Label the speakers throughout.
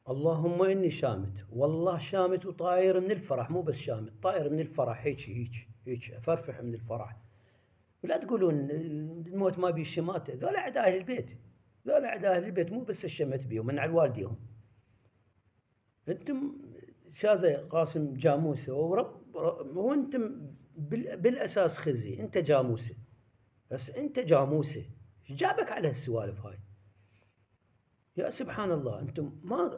Speaker 1: اللهم إني شامت، والله شامت وطاير من الفرح، مو بس شامت، طاير من الفرح، هيك أفرفح من الفرح. ولا تقولون الموت ما بيه شماتة، ذولا أعداء أهل البيت، ذولا أعداء أهل البيت، مو بس الشمت بيهم من على والديهم. أنتم شاذة قاسم جاموسة وأنتم بالأساس خزي، أنت جاموسة، بس أنت جاموسة، إيش جابك على هالسوالف هاي؟ يا سبحان الله،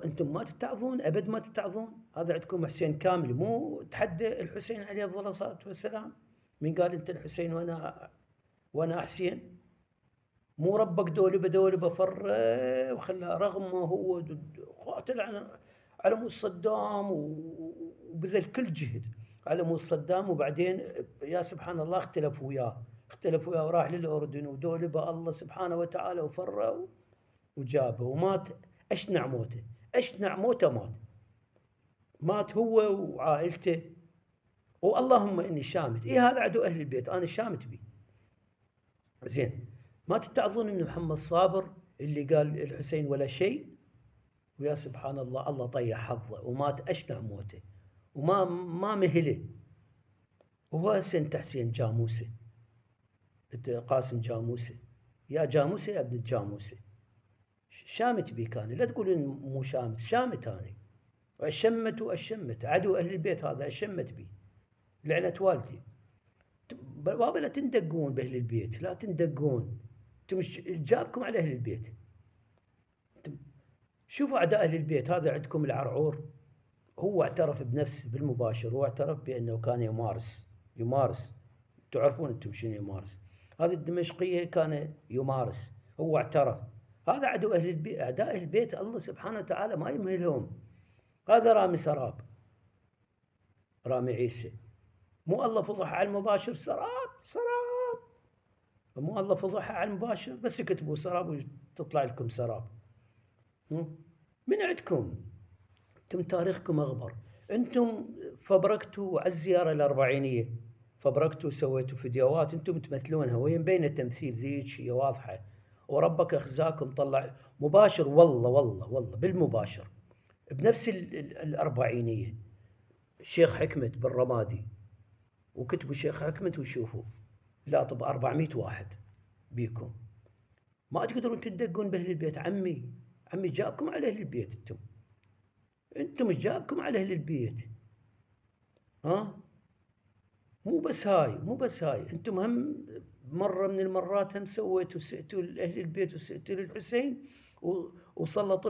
Speaker 1: انتم ما تتعظون ابد، ما تتعظون. هذا عندكم حسين كامل مو تحدى الحسين عليه افضل الصلاه والسلام؟ من قال انت الحسين وانا حسين؟ مو ربك دولبه فر وخلاه رغم ما هو قاتل على مود صدام وبذل كل جهد على مود صدام، وبعدين يا سبحان الله اختلفوا وياه وراح للاردن ودولبه الله سبحانه وتعالى وفر وجابه ومات. اشنع موته مات هو وعائلته. واللهم اني شامت، هذا عدو اهل البيت، انا شامت بي. زين، ما تتعظون من محمد صابر اللي قال الحسين ولا شيء؟ ويا سبحان الله، الله طيح حظه ومات اشنع موته وما مهله. وهو هسه انت حسين جاموسه، انت قاسم جاموسه، يا جاموسه يا ابن الجاموسه. شامت بيك انا، لا تقولون مو شامت، شامت انا. وأشمت عدو أهل البيت، هذا أشمت بي لعنة والدي. بابا لا تندقون بأهل البيت، لا تندقون. انتم جابكم على أهل البيت. شوفوا أعداء أهل البيت، هذا عندكم العرعور، هو اعترف بنفسه بالمباشر، هو اعترف بأنه كان يمارس. تعرفون أنتم شنو يمارس؟ هذه الدمشقية كان يمارس، هو اعترف. هذا عدو أهل البيت، أعداء أهل البيت الله سبحانه وتعالى ما يمهلهم. هذا رامي سراب، رامي عيسى، مو الله فضحها على المباشر سراب. مو الله فضحها على المباشر، بس يكتبوا سراب وتطلع لكم سراب. من عندكم؟ انتم تاريخكم اغبر. انتم فبركتوا على الزياره الاربعينيه، فبركتوا سويتوا فيديوهات انتم تمثلونها وهي مبينه تمثيل ذيك، هي واضحه. وربك اخزاكم طلع مباشر، والله بالمباشر بنفس الاربعينيه. الشيخ حكمت بالرمادي، وكتبوا شيخ حكمت وشوفوا، لا طب 400 واحد بيكم. ما تقدرون تدقون باهل البيت. عمي جابكم على اهل البيت. انتم ايش جابكم على اهل البيت؟ ها، مو بس هاي انتم هم مره من المرات هم سويتوا سئتوا لاهل البيت وسئتوا للحسين وسلطوا